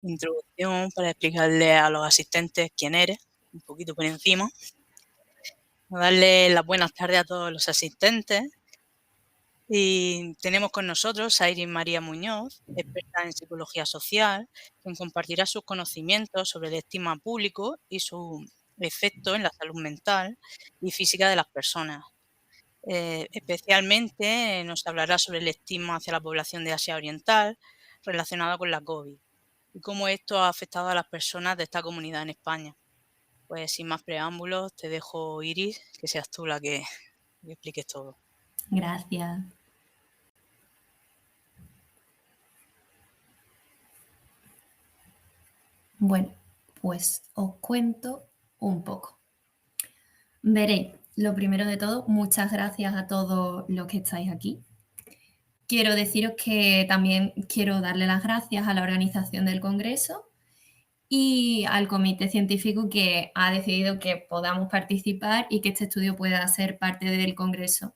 Introducción para explicarle a los asistentes quién eres, un poquito por encima. Darle las buenas tardes a todos los asistentes. Y tenemos con nosotros a Iris María Muñoz, experta en psicología social, quien compartirá sus conocimientos sobre el estigma público y su efecto en la salud mental y física de las personas. Especialmente nos hablará sobre el estigma hacia la población de Asia Oriental relacionado con la COVID y cómo esto ha afectado a las personas de esta comunidad en España. Pues sin más preámbulos, te dejo, Iris, que seas tú la que expliques todo. Gracias. Bueno, pues os cuento un poco. Veréis, lo primero de todo, muchas gracias a todos los que estáis aquí. Quiero deciros que también quiero darle las gracias a la organización del Congreso y al comité científico que ha decidido que podamos participar y que este estudio pueda ser parte del Congreso.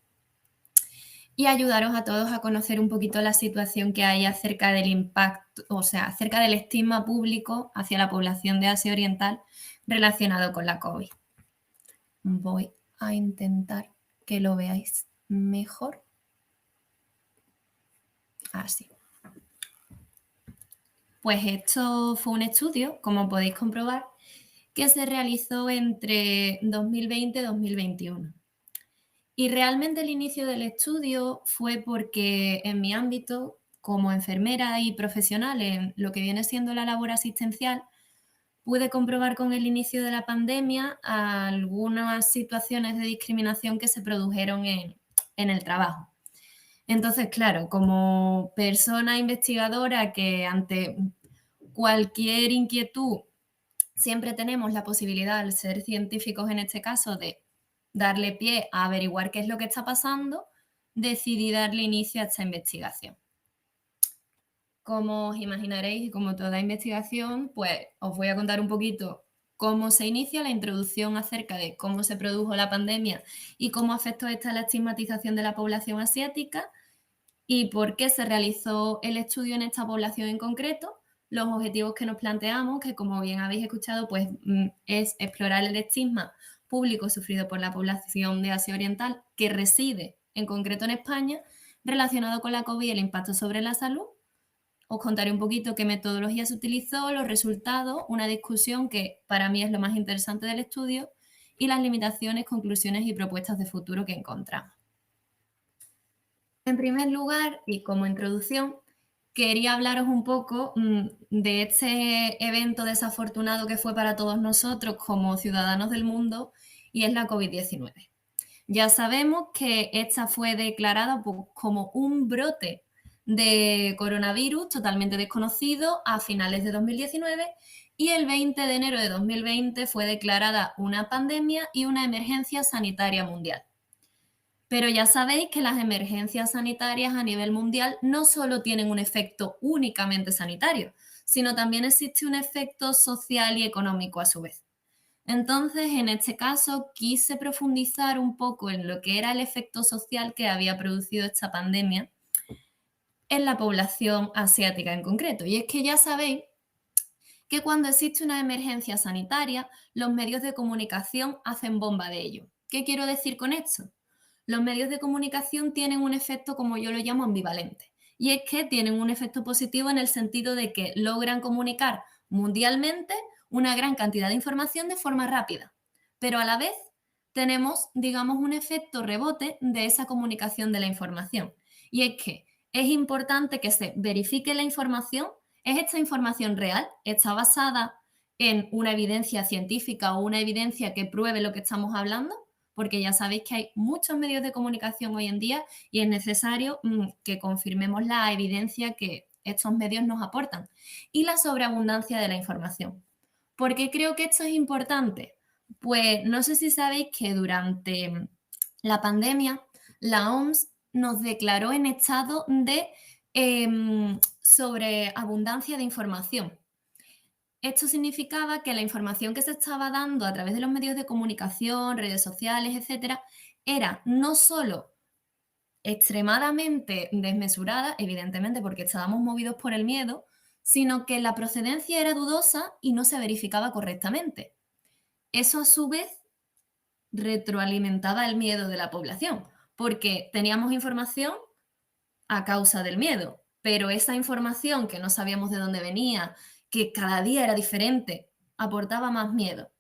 Y ayudaros a todos a conocer un poquito la situación que hay acerca del impacto, o sea, acerca del estigma público hacia la población de Asia Oriental relacionado con la COVID. Voy a intentar que lo veáis mejor. Así. Pues esto fue un estudio, como podéis comprobar, que se realizó entre 2020 y 2021. Y realmente el inicio del estudio fue porque en mi ámbito, como enfermera y profesional en lo que viene siendo la labor asistencial, pude comprobar con el inicio de la pandemia algunas situaciones de discriminación que se produjeron en el trabajo. Entonces, claro, como persona investigadora que ante cualquier inquietud siempre tenemos la posibilidad, al ser científicos en este caso, de darle pie a averiguar qué es lo que está pasando, decidí darle inicio a esta investigación. Como os imaginaréis y como toda investigación, pues os voy a contar un poquito cómo se inicia la introducción acerca de cómo se produjo la pandemia y cómo afectó esta a la estigmatización de la población asiática y por qué se realizó el estudio en esta población en concreto, los objetivos que nos planteamos, que como bien habéis escuchado, pues es explorar el estigma público sufrido por la población de Asia Oriental que reside en concreto en España, relacionado con la COVID y el impacto sobre la salud. Os contaré un poquito qué metodología se utilizó, los resultados, una discusión que para mí es lo más interesante del estudio y las limitaciones, conclusiones y propuestas de futuro que encontramos. En primer lugar, y como introducción, quería hablaros un poco de este evento desafortunado que fue para todos nosotros como ciudadanos del mundo y es la COVID-19. Ya sabemos que esta fue declarada como un brote de coronavirus totalmente desconocido a finales de 2019 y el 20 de enero de 2020 fue declarada una pandemia y una emergencia sanitaria mundial. Pero ya sabéis que las emergencias sanitarias a nivel mundial no solo tienen un efecto únicamente sanitario, sino también existe un efecto social y económico a su vez. Entonces, en este caso, quise profundizar un poco en lo que era el efecto social que había producido esta pandemia en la población asiática en concreto. Y es que ya sabéis que cuando existe una emergencia sanitaria, los medios de comunicación hacen bomba de ello. ¿Qué quiero decir con esto? Los medios de comunicación tienen un efecto, como yo lo llamo, ambivalente. Y es que tienen un efecto positivo en el sentido de que logran comunicar mundialmente una gran cantidad de información de forma rápida. Pero a la vez tenemos, digamos, un efecto rebote de esa comunicación de la información. Y es que es importante que se verifique la información. ¿Es esta información real? ¿Está basada en una evidencia científica o una evidencia que pruebe lo que estamos hablando? Porque ya sabéis que hay muchos medios de comunicación hoy en día y es necesario que confirmemos la evidencia que estos medios nos aportan. Y la sobreabundancia de la información. ¿Por qué creo que esto es importante? Pues no sé si sabéis que durante la pandemia la OMS nos declaró en estado de sobreabundancia de información. Esto significaba que la información que se estaba dando a través de los medios de comunicación, redes sociales, etcétera, era no solo extremadamente desmesurada, evidentemente porque estábamos movidos por el miedo, sino que la procedencia era dudosa y no se verificaba correctamente. Eso a su vez retroalimentaba el miedo de la población, porque teníamos información a causa del miedo, pero esa información que no sabíamos de dónde venía, que cada día era diferente, aportaba más miedo.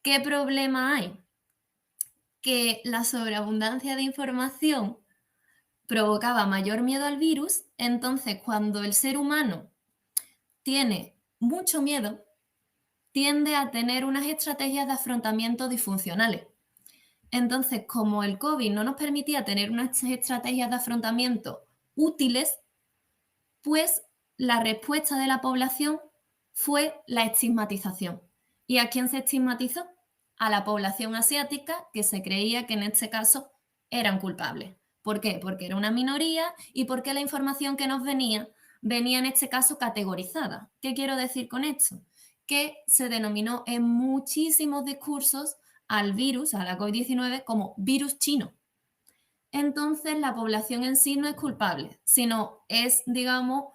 ¿Qué problema hay? Que la sobreabundancia de información provocaba mayor miedo al virus, entonces cuando el ser humano tiene mucho miedo, tiende a tener unas estrategias de afrontamiento disfuncionales. Entonces, como el COVID no nos permitía tener unas estrategias de afrontamiento útiles, pues la respuesta de la población fue la estigmatización. ¿Y a quién se estigmatizó? A la población asiática, que se creía que en este caso eran culpables. ¿Por qué? Porque era una minoría y porque la información que nos venía en este caso categorizada. ¿Qué quiero decir con esto? Que se denominó en muchísimos discursos al virus, a la COVID-19, como virus chino. Entonces la población en sí no es culpable, sino es, digamos,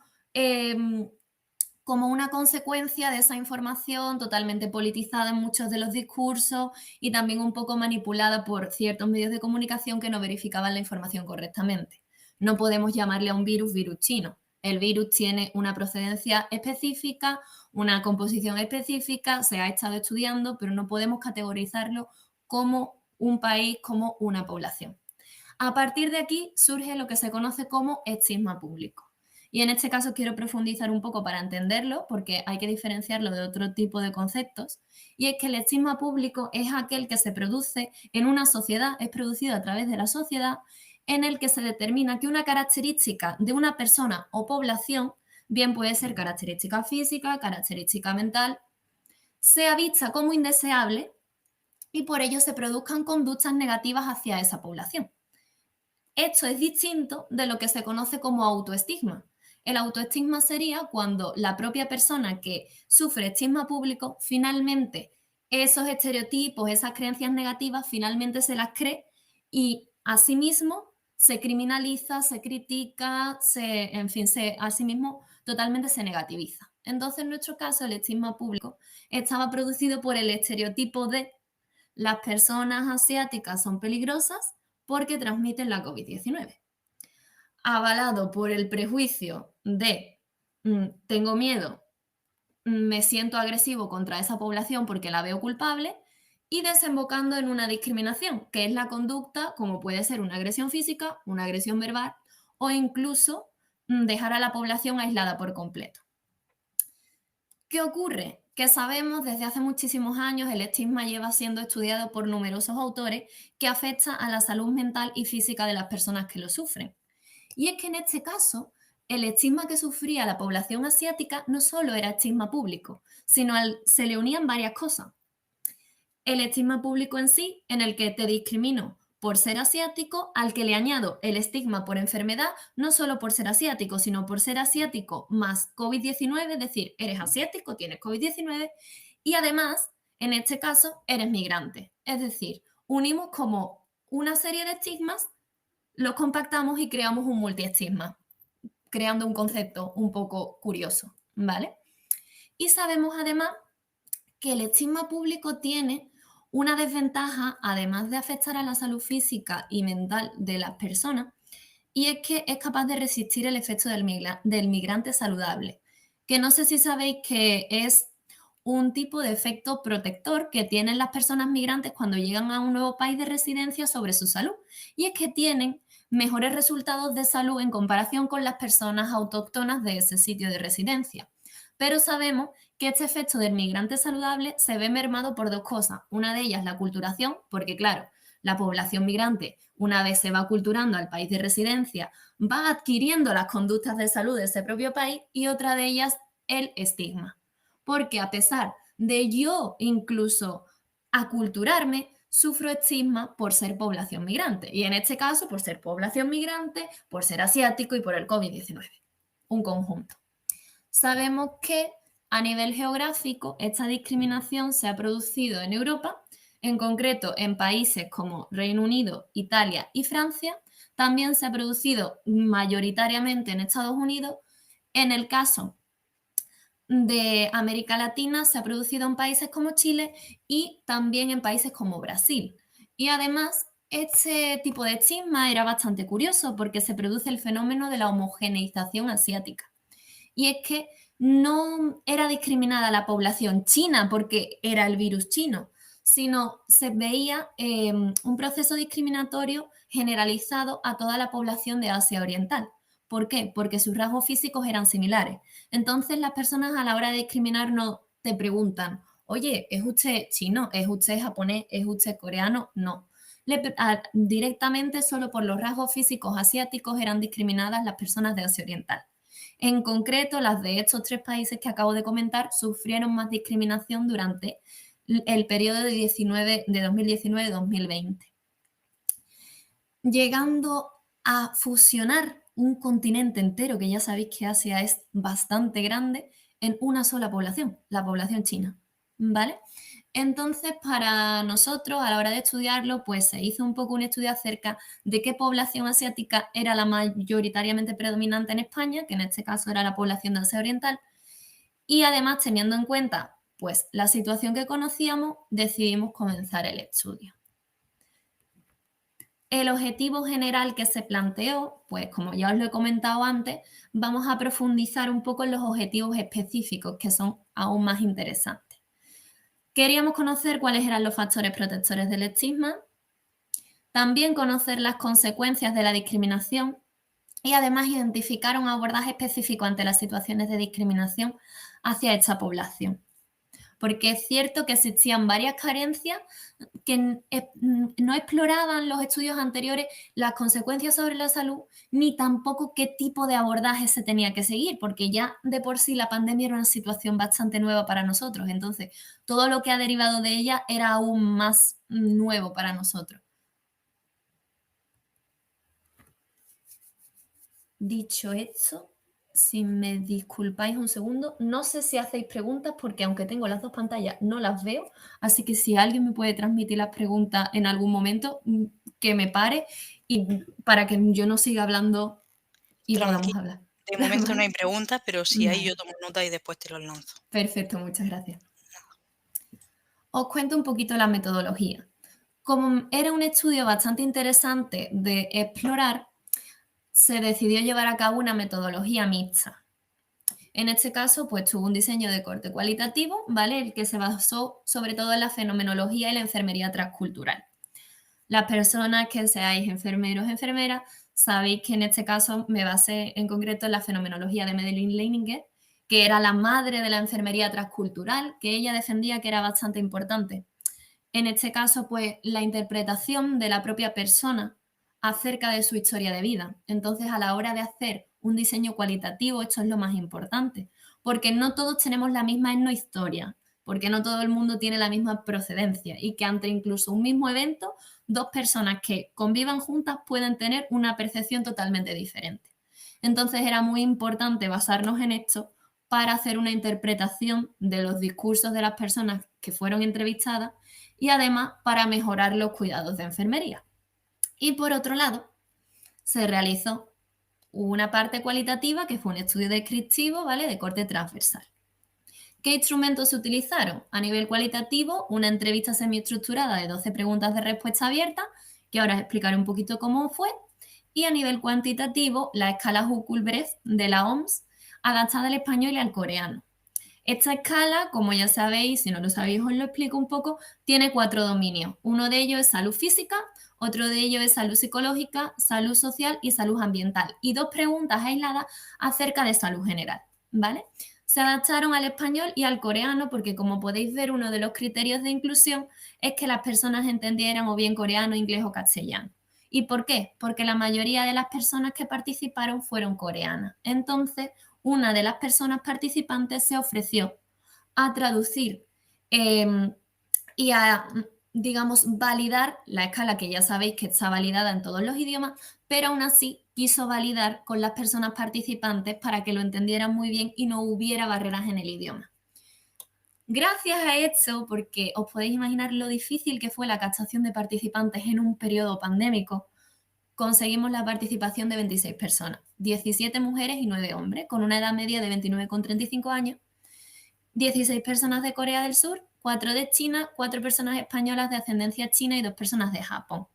como una consecuencia de esa información totalmente politizada en muchos de los discursos y también un poco manipulada por ciertos medios de comunicación que no verificaban la información correctamente. No podemos llamarle a un virus virus chino. El virus tiene una procedencia específica, una composición específica, se ha estado estudiando, pero no podemos categorizarlo como un país, como una población. A partir de aquí surge lo que se conoce como estigma público. Y en este caso quiero profundizar un poco para entenderlo, porque hay que diferenciarlo de otro tipo de conceptos. Y es que el estigma público es aquel que se produce en una sociedad, es producido a través de la sociedad, en el que se determina que una característica de una persona o población, bien puede ser característica física, característica mental, sea vista como indeseable y por ello se produzcan conductas negativas hacia esa población. Esto es distinto de lo que se conoce como autoestigma. El autoestigma sería cuando la propia persona que sufre estigma público finalmente esos estereotipos, esas creencias negativas, finalmente se las cree y asimismo se criminaliza, se critica, en fin, asimismo totalmente se negativiza. Entonces, en nuestro caso, el estigma público estaba producido por el estereotipo de las personas asiáticas son peligrosas porque transmiten la COVID-19. Avalado por el prejuicio de tengo miedo, me siento agresivo contra esa población porque la veo culpable y desembocando en una discriminación, que es la conducta como puede ser una agresión física, una agresión verbal o incluso dejar a la población aislada por completo. ¿Qué ocurre? Que sabemos desde hace muchísimos años el estigma lleva siendo estudiado por numerosos autores que afecta a la salud mental y física de las personas que lo sufren. Y es que en este caso, el estigma que sufría la población asiática no solo era estigma público, sino se le unían varias cosas. El estigma público en sí, en el que te discrimino por ser asiático, al que le añado el estigma por enfermedad, no solo por ser asiático, sino por ser asiático más COVID-19, es decir, eres asiático, tienes COVID-19 y además, en este caso, eres migrante. Es decir, unimos como una serie de estigmas, los compactamos y creamos un multiestigma, creando un concepto un poco curioso, ¿vale? Y sabemos además que el estigma público tiene una desventaja, además de afectar a la salud física y mental de las personas, y es que es capaz de resistir el efecto del migrante saludable, que no sé si sabéis que es un tipo de efecto protector que tienen las personas migrantes cuando llegan a un nuevo país de residencia sobre su salud, y es que tienen mejores resultados de salud en comparación con las personas autóctonas de ese sitio de residencia. Pero sabemos que este efecto del migrante saludable se ve mermado por dos cosas. Una de ellas, la aculturación, porque claro, la población migrante, una vez se va aculturando al país de residencia, va adquiriendo las conductas de salud de ese propio país y otra de ellas, el estigma. Porque a pesar de yo incluso aculturarme, sufro estigma por ser población migrante. Y en este caso, por ser población migrante, por ser asiático y por el COVID-19. Un conjunto. Sabemos que a nivel geográfico esta discriminación se ha producido en Europa, en concreto en países como Reino Unido, Italia y Francia. También se ha producido mayoritariamente en Estados Unidos. En el caso de América Latina se ha producido en países como Chile y también en países como Brasil. Y además, este tipo de chisma era bastante curioso porque se produce el fenómeno de la homogeneización asiática. Y es que no era discriminada la población china porque era el virus chino, sino se veía un proceso discriminatorio generalizado a toda la población de Asia Oriental. ¿Por qué? Porque sus rasgos físicos eran similares. Entonces las personas a la hora de discriminar no te preguntan, oye, ¿es usted chino? ¿Es usted japonés? ¿Es usted coreano? No. Directamente solo por los rasgos físicos asiáticos eran discriminadas las personas de Asia Oriental. En concreto, las de estos 3 países que acabo de comentar sufrieron más discriminación durante el periodo de 2019-2020, llegando a fusionar un continente entero, que ya sabéis que Asia es bastante grande, en una sola población, la población china, ¿vale? Entonces, para nosotros, a la hora de estudiarlo, pues se hizo un poco un estudio acerca de qué población asiática era la mayoritariamente predominante en España, que en este caso era la población de Asia Oriental, y además, teniendo en cuenta pues la situación que conocíamos, decidimos comenzar el estudio. El objetivo general que se planteó, pues como ya os lo he comentado antes, vamos a profundizar un poco en los objetivos específicos, que son aún más interesantes. Queríamos conocer cuáles eran los factores protectores del estigma, también conocer las consecuencias de la discriminación y además identificar un abordaje específico ante las situaciones de discriminación hacia esta población. Porque es cierto que existían varias carencias que no exploraban los estudios anteriores las consecuencias sobre la salud, ni tampoco qué tipo de abordaje se tenía que seguir, porque ya de por sí la pandemia era una situación bastante nueva para nosotros. Entonces, todo lo que ha derivado de ella era aún más nuevo para nosotros. Dicho esto, si me disculpáis un segundo, no sé si hacéis preguntas porque aunque tengo las 2 pantallas no las veo, así que si alguien me puede transmitir las preguntas en algún momento, que me pare y para que yo no siga hablando y podamos Tranquilo. hablar. De momento no hay preguntas, pero si hay Vale, yo tomo nota y después te los lanzo. perfecto, muchas gracias. Os cuento un poquito la metodología. Como era un estudio bastante interesante de explorar, se decidió llevar a cabo una metodología mixta. En este caso, pues tuvo un diseño de corte cualitativo, ¿vale? El que se basó sobre todo en la fenomenología y la enfermería transcultural. Las personas que seáis enfermeros o enfermeras, sabéis que en este caso me basé en concreto en la fenomenología de Madeleine Leininger, que era la madre de la enfermería transcultural, que ella defendía que era bastante importante. En este caso, pues la interpretación de la propia persona acerca de su historia de vida. Entonces, a la hora de hacer un diseño cualitativo, esto es lo más importante, porque no todos tenemos la misma etnohistoria, porque no todo el mundo tiene la misma procedencia y que ante incluso un mismo evento, 2 personas que convivan juntas pueden tener una percepción totalmente diferente. Entonces, era muy importante basarnos en esto para hacer una interpretación de los discursos de las personas que fueron entrevistadas y además para mejorar los cuidados de enfermería. Y por otro lado, se realizó una parte cualitativa que fue un estudio descriptivo, ¿vale? De corte transversal. ¿Qué instrumentos se utilizaron? A nivel cualitativo, una entrevista semiestructurada de 12 preguntas de respuesta abierta, que ahora os explicaré un poquito cómo fue. Y a nivel cuantitativo, la escala Huckel-Brecht de la OMS, adaptada al español y al coreano. Esta escala, como ya sabéis, si no lo sabéis os lo explico un poco, tiene 4 dominios. Uno de ellos es salud física, otro de ellos es salud psicológica, salud social y salud ambiental. Y 2 preguntas aisladas acerca de salud general, ¿vale? Se adaptaron al español y al coreano porque, como podéis ver, uno de los criterios de inclusión es que las personas entendieran o bien coreano, inglés o castellano. ¿Y por qué? Porque la mayoría de las personas que participaron fueron coreanas. Entonces, una de las personas participantes se ofreció a traducir y a, digamos, validar la escala que ya sabéis que está validada en todos los idiomas, pero aún así quiso validar con las personas participantes para que lo entendieran muy bien y no hubiera barreras en el idioma. Gracias a esto, porque os podéis imaginar lo difícil que fue la captación de participantes en un periodo pandémico, conseguimos la participación de 26 personas, 17 mujeres y 9 hombres, con una edad media de 29,35 años. 16 personas de Corea del Sur, 4 de China, 4 personas españolas de ascendencia china y 2 personas de Japón.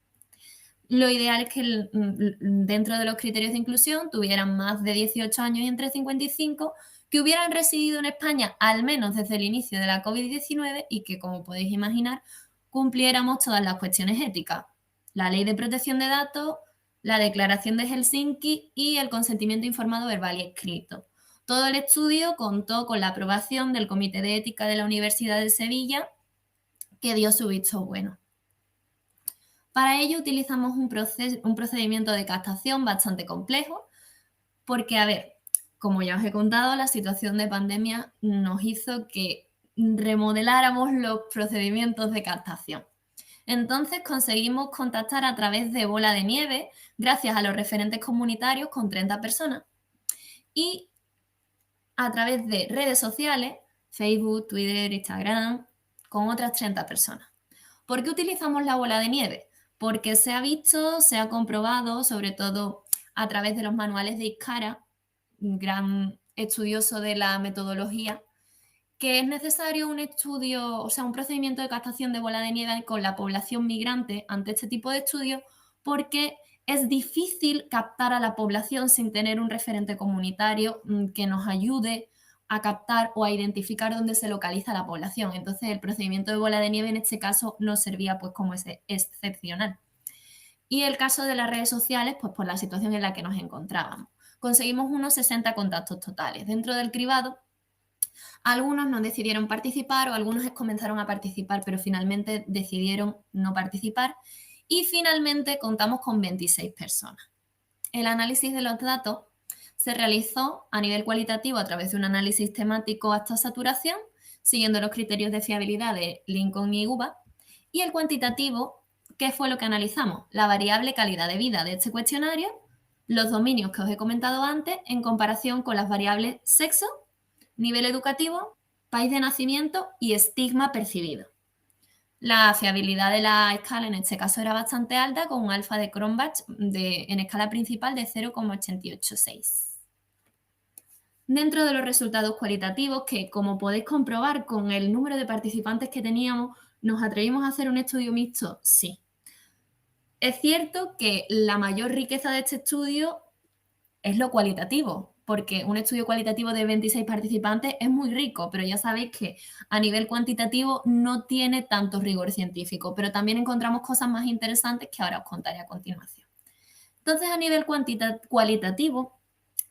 Lo ideal es que dentro de los criterios de inclusión tuvieran más de 18 años y entre 55, que hubieran residido en España al menos desde el inicio de la COVID-19 y que, como podéis imaginar, cumpliéramos todas las cuestiones éticas. La Ley de Protección de Datos, la Declaración de Helsinki y el consentimiento informado verbal y escrito. Todo el estudio contó con la aprobación del Comité de Ética de la Universidad de Sevilla, que dio su visto bueno. Para ello utilizamos un procedimiento de captación bastante complejo, porque, a ver, como ya os he contado, la situación de pandemia nos hizo que remodeláramos los procedimientos de captación. Entonces conseguimos contactar a través de bola de nieve, gracias a los referentes comunitarios con 30 personas, y a través de redes sociales, Facebook, Twitter, Instagram, con otras 30 personas. ¿Por qué utilizamos la bola de nieve? Porque se ha visto, se ha comprobado, sobre todo a través de los manuales de ISCARA, un gran estudioso de la metodología, que es necesario un estudio, o sea, un procedimiento de captación de bola de nieve con la población migrante ante este tipo de estudios, porque es difícil captar a la población sin tener un referente comunitario que nos ayude a captar o a identificar dónde se localiza la población. Entonces, el procedimiento de bola de nieve en este caso nos servía pues como excepcional. Y el caso de las redes sociales, pues por la situación en la que nos encontrábamos. Conseguimos unos 60 contactos totales. Dentro del cribado, algunos no decidieron participar o algunos comenzaron a participar, pero finalmente decidieron no participar. Y finalmente contamos con 26 personas. El análisis de los datos se realizó a nivel cualitativo a través de un análisis temático hasta saturación, siguiendo los criterios de fiabilidad de Lincoln y UVA, y el cuantitativo, ¿qué fue lo que analizamos? La variable calidad de vida de este cuestionario, los dominios que os he comentado antes, en comparación con las variables sexo, nivel educativo, país de nacimiento y estigma percibido. La fiabilidad de la escala en este caso era bastante alta, con un alfa de Cronbach en escala principal de 0,886. Dentro de los resultados cualitativos, que como podéis comprobar con el número de participantes que teníamos, ¿nos atrevimos a hacer un estudio mixto? Sí. Es cierto que la mayor riqueza de este estudio es lo cualitativo, porque un estudio cualitativo de 26 participantes es muy rico, pero ya sabéis que a nivel cuantitativo no tiene tanto rigor científico, pero también encontramos cosas más interesantes que ahora os contaré a continuación. Entonces, a nivel cualitativo,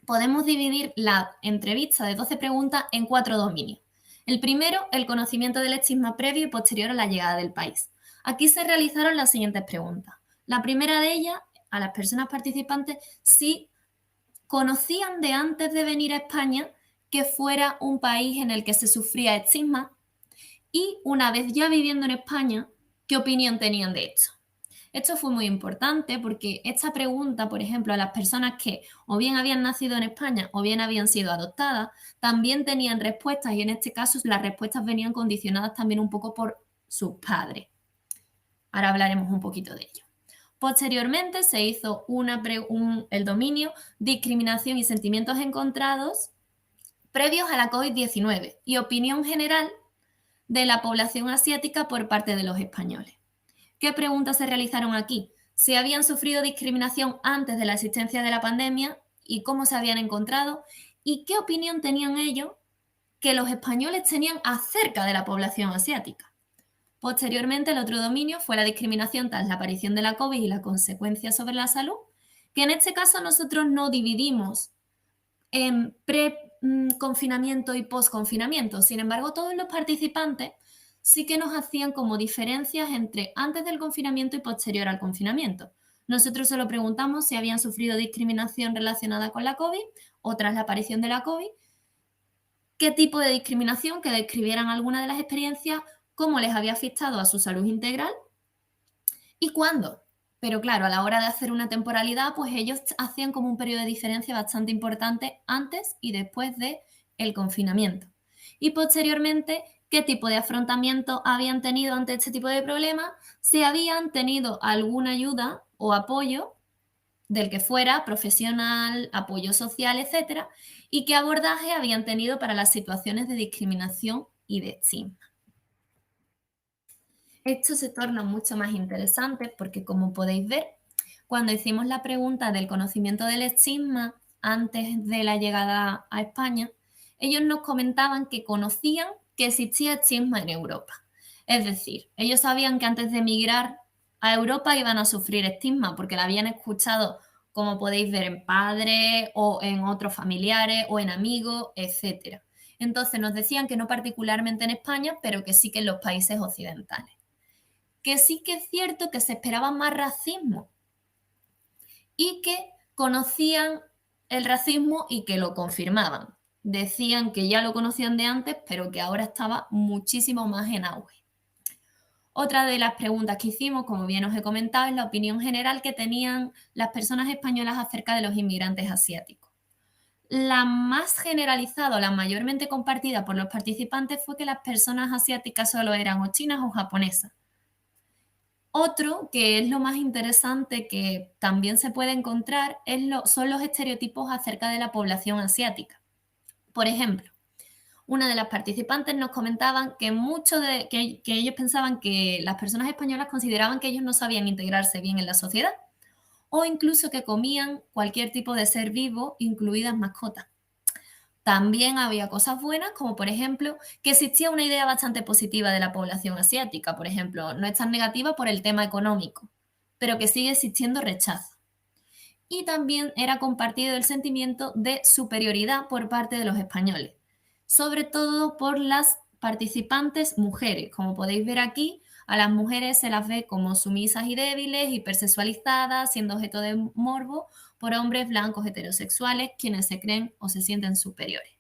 podemos dividir la entrevista de 12 preguntas en 4 dominios. El primero, el conocimiento del estigma previo y posterior a la llegada del país. Aquí se realizaron las siguientes preguntas. La primera de ellas, a las personas participantes, si conocían de antes de venir a España que fuera un país en el que se sufría estigma, y una vez ya viviendo en España, ¿qué opinión tenían de esto? Esto fue muy importante porque esta pregunta, por ejemplo, a las personas que o bien habían nacido en España o bien habían sido adoptadas, también tenían respuestas, y en este caso las respuestas venían condicionadas también un poco por sus padres. Ahora hablaremos un poquito de ello. Posteriormente se hizo el dominio discriminación y sentimientos encontrados previos a la COVID-19 y opinión general de la población asiática por parte de los españoles. ¿Qué preguntas se realizaron aquí? Si habían sufrido discriminación antes de la existencia de la pandemia y cómo se habían encontrado, y qué opinión tenían ellos que los españoles tenían acerca de la población asiática. Posteriormente, el otro dominio fue la discriminación tras la aparición de la COVID y las consecuencias sobre la salud, que en este caso nosotros no dividimos en pre-confinamiento y post-confinamiento. Sin embargo, todos los participantes sí que nos hacían como diferencias entre antes del confinamiento y posterior al confinamiento. Nosotros solo preguntamos si habían sufrido discriminación relacionada con la COVID o tras la aparición de la COVID, qué tipo de discriminación, que describieran alguna de las experiencias, cómo les había afectado a su salud integral y cuándo. Pero claro, a la hora de hacer una temporalidad, pues ellos hacían como un periodo de diferencia bastante importante antes y después del confinamiento. Y posteriormente, qué tipo de afrontamiento habían tenido ante este tipo de problemas, si habían tenido alguna ayuda o apoyo del que fuera, profesional, apoyo social, etcétera, y qué abordaje habían tenido para las situaciones de discriminación y de estigma. Esto se torna mucho más interesante porque, como podéis ver, cuando hicimos la pregunta del conocimiento del estigma antes de la llegada a España, ellos nos comentaban que conocían que existía estigma en Europa. Es decir, ellos sabían que antes de emigrar a Europa iban a sufrir estigma porque la habían escuchado, como podéis ver, en padres o en otros familiares o en amigos, etc. Entonces nos decían que no particularmente en España, pero que sí que en los países occidentales. Que sí que es cierto que se esperaba más racismo y que conocían el racismo y que lo confirmaban. Decían que ya lo conocían de antes, pero que ahora estaba muchísimo más en auge. Otra de las preguntas que hicimos, como bien os he comentado, es la opinión general que tenían las personas españolas acerca de los inmigrantes asiáticos. La más generalizada o la mayormente compartida por los participantes fue que las personas asiáticas solo eran o chinas o japonesas. Otro, que es lo más interesante que también se puede encontrar, son los estereotipos acerca de la población asiática. Por ejemplo, una de las participantes nos comentaban que que ellos pensaban que las personas españolas consideraban que ellos no sabían integrarse bien en la sociedad o incluso que comían cualquier tipo de ser vivo, incluidas mascotas. También había cosas buenas, como por ejemplo que existía una idea bastante positiva de la población asiática, por ejemplo, no es tan negativa por el tema económico, pero que sigue existiendo rechazo. Y también era compartido el sentimiento de superioridad por parte de los españoles, sobre todo por las participantes mujeres. Como podéis ver aquí, a las mujeres se las ve como sumisas y débiles, hipersexualizadas, siendo objeto de morbo por hombres blancos heterosexuales, quienes se creen o se sienten superiores.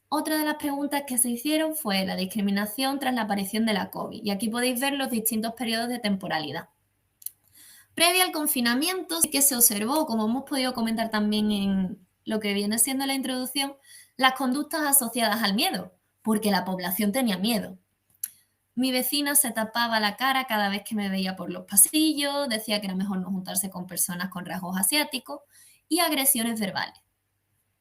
Otra de las preguntas que se hicieron fue la discriminación tras la aparición de la COVID, y aquí podéis ver los distintos periodos de temporalidad. Previo al confinamiento, sí que se observó, como hemos podido comentar también en lo que viene siendo la introducción, las conductas asociadas al miedo, porque la población tenía miedo. Mi vecina se tapaba la cara cada vez que me veía por los pasillos, decía que era mejor no juntarse con personas con rasgos asiáticos y agresiones verbales.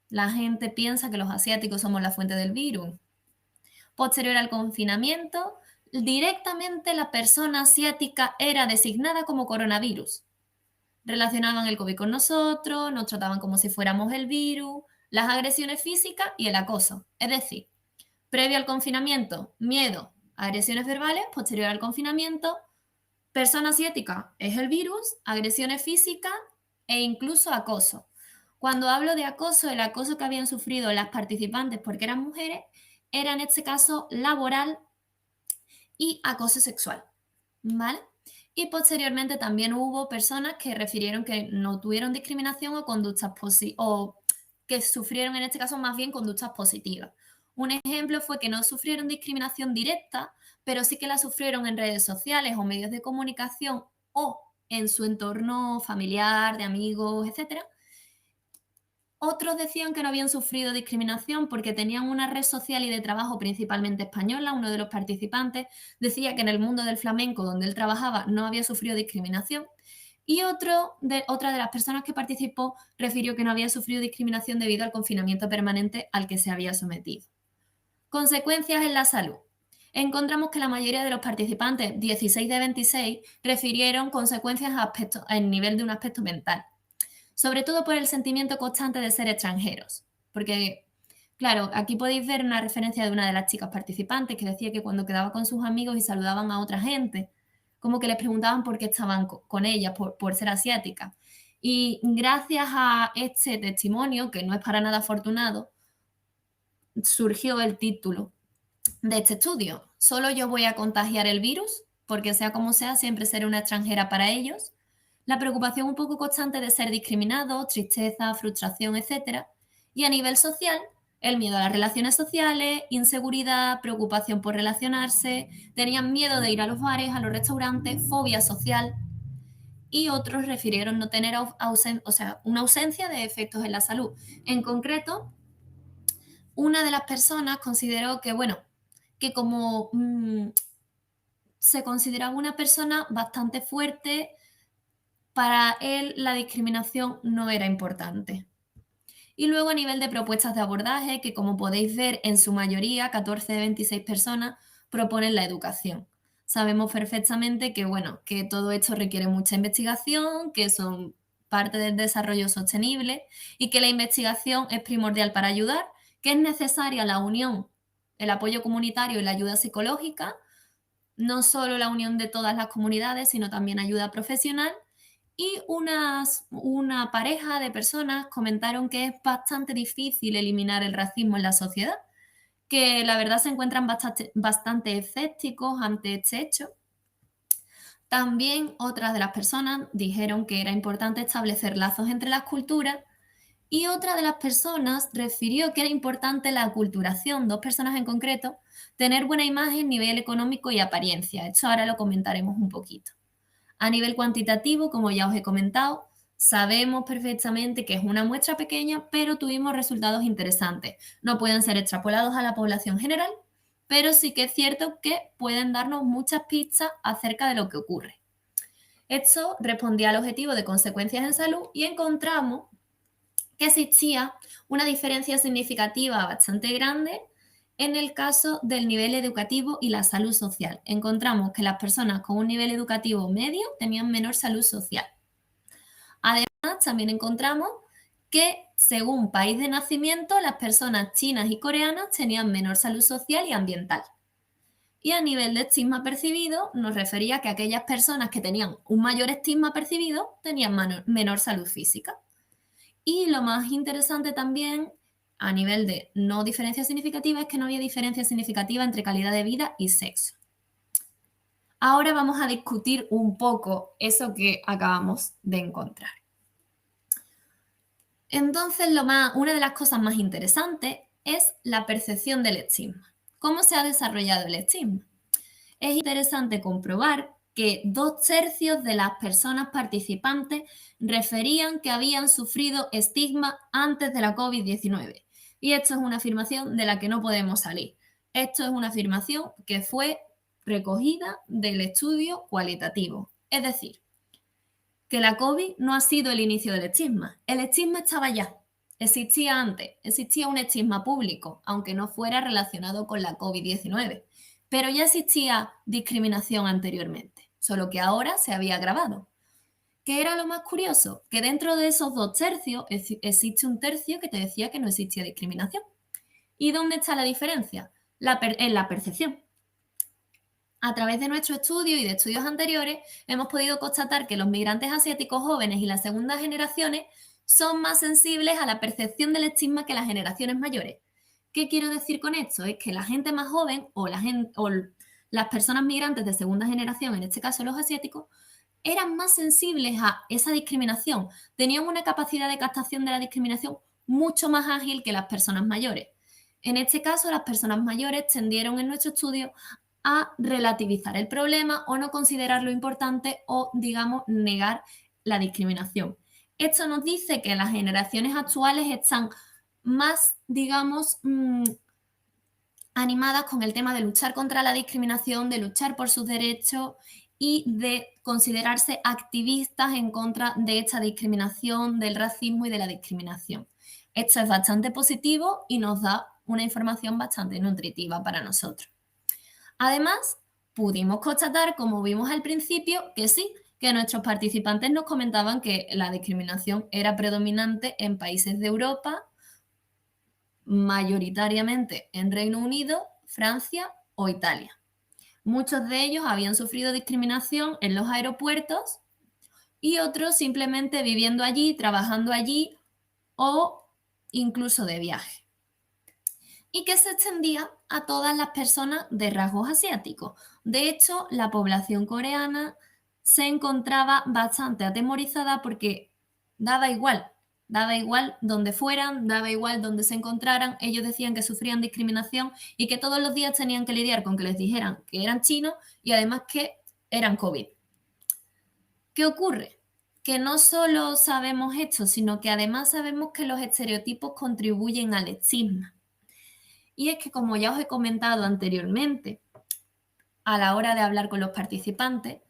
La gente piensa que los asiáticos somos la fuente del virus. Posterior al confinamiento, directamente la persona asiática era designada como coronavirus. Relacionaban el COVID con nosotros, nos trataban como si fuéramos el virus, las agresiones físicas y el acoso. Es decir, previo al confinamiento, miedo, agresiones verbales; posterior al confinamiento, persona asiática es el virus, agresiones físicas e incluso acoso. Cuando hablo de acoso, el acoso que habían sufrido las participantes porque eran mujeres era en este caso laboral y acoso sexual, ¿vale? Y posteriormente también hubo personas que refirieron que no tuvieron discriminación o conductas o que sufrieron en este caso más bien conductas positivas. Un ejemplo fue que no sufrieron discriminación directa, pero sí que la sufrieron en redes sociales o medios de comunicación o en su entorno familiar, de amigos, etcétera. Otros decían que no habían sufrido discriminación porque tenían una red social y de trabajo principalmente española. Uno de los participantes decía que en el mundo del flamenco donde él trabajaba no había sufrido discriminación. Y otra de las personas que participó refirió que no había sufrido discriminación debido al confinamiento permanente al que se había sometido. Consecuencias en la salud. Encontramos que la mayoría de los participantes, 16 de 26, refirieron consecuencias en nivel de un aspecto mental, sobre todo por el sentimiento constante de ser extranjeros. Porque, claro, aquí podéis ver una referencia de una de las chicas participantes que decía que cuando quedaba con sus amigos y saludaban a otra gente, como que les preguntaban por qué estaban con ella, por ser asiática. Y gracias a este testimonio, que no es para nada afortunado, surgió el título de este estudio. Solo yo voy a contagiar el virus, porque sea como sea, siempre seré una extranjera para ellos. La preocupación un poco constante de ser discriminado, tristeza, frustración, etc. Y a nivel social, el miedo a las relaciones sociales, inseguridad, preocupación por relacionarse, tenían miedo de ir a los bares, a los restaurantes, fobia social. Y otros refirieron no tener una ausencia de efectos en la salud. En concreto, una de las personas consideró que, bueno, que como se consideraba una persona bastante fuerte, para él la discriminación no era importante. Y luego a nivel de propuestas de abordaje, que como podéis ver, en su mayoría, 14 de 26 personas, proponen la educación. Sabemos perfectamente que, bueno, que todo esto requiere mucha investigación, que son parte del desarrollo sostenible y que la investigación es primordial para ayudar, que es necesaria la unión, el apoyo comunitario y la ayuda psicológica, no solo la unión de todas las comunidades, sino también ayuda profesional. Y una pareja de personas comentaron que es bastante difícil eliminar el racismo en la sociedad, que la verdad se encuentran bastante escépticos ante este hecho. También otras de las personas dijeron que era importante establecer lazos entre las culturas y otra de las personas refirió que era importante la aculturación, dos personas en concreto, tener buena imagen, nivel económico y apariencia. Esto ahora lo comentaremos un poquito. A nivel cuantitativo, como ya os he comentado, sabemos perfectamente que es una muestra pequeña, pero tuvimos resultados interesantes. No pueden ser extrapolados a la población general, pero sí que es cierto que pueden darnos muchas pistas acerca de lo que ocurre. Esto respondía al objetivo de consecuencias en salud y encontramos que existía una diferencia significativa bastante grande en el caso del nivel educativo y la salud social. Encontramos que las personas con un nivel educativo medio tenían menor salud social. Además, también encontramos que según país de nacimiento, las personas chinas y coreanas tenían menor salud social y ambiental. Y a nivel de estigma percibido, nos refería que aquellas personas que tenían un mayor estigma percibido tenían menor salud física. Y lo más interesante también, a nivel de no diferencia significativa, es que no había diferencia significativa entre calidad de vida y sexo. Ahora vamos a discutir un poco eso que acabamos de encontrar. Entonces, una de las cosas más interesantes es la percepción del estigma. ¿Cómo se ha desarrollado el estigma? Es interesante comprobar que 2/3 de las personas participantes referían que habían sufrido estigma antes de la COVID-19. Y esto es una afirmación de la que no podemos salir. Esto es una afirmación que fue recogida del estudio cualitativo. Es decir, que la COVID no ha sido el inicio del estigma. El estigma estaba ya, existía antes, existía un estigma público, aunque no fuera relacionado con la COVID-19. Pero ya existía discriminación anteriormente, solo que ahora se había agravado. ¿Qué era lo más curioso? Que dentro de esos 2/3 existe un tercio que te decía que no existía discriminación. ¿Y dónde está la diferencia? En la percepción. A través de nuestro estudio y de estudios anteriores, hemos podido constatar que los migrantes asiáticos jóvenes y las segundas generaciones son más sensibles a la percepción del estigma que las generaciones mayores. ¿Qué quiero decir con esto? Es que la gente más joven o las personas migrantes de segunda generación, en este caso los asiáticos, eran más sensibles a esa discriminación, tenían una capacidad de captación de la discriminación mucho más ágil que las personas mayores. En este caso, las personas mayores tendieron en nuestro estudio a relativizar el problema o no considerarlo importante o, digamos, negar la discriminación. Esto nos dice que las generaciones actuales están más, digamos, animadas con el tema de luchar contra la discriminación, de luchar por sus derechos y de considerarse activistas en contra de esta discriminación, del racismo y de la discriminación. Esto es bastante positivo y nos da una información bastante nutritiva para nosotros. Además, pudimos constatar, como vimos al principio, que sí, que nuestros participantes nos comentaban que la discriminación era predominante en países de Europa, mayoritariamente en Reino Unido, Francia o Italia. Muchos de ellos habían sufrido discriminación en los aeropuertos y otros simplemente viviendo allí, trabajando allí o incluso de viaje. Y que se extendía a todas las personas de rasgos asiáticos. De hecho, la población coreana se encontraba bastante atemorizada porque daba igual donde fueran, daba igual donde se encontraran, ellos decían que sufrían discriminación y que todos los días tenían que lidiar con que les dijeran que eran chinos y además que eran COVID. ¿Qué ocurre? Que no solo sabemos esto, sino que además sabemos que los estereotipos contribuyen al estigma. Y es que, como ya os he comentado anteriormente, a la hora de hablar con los participantes,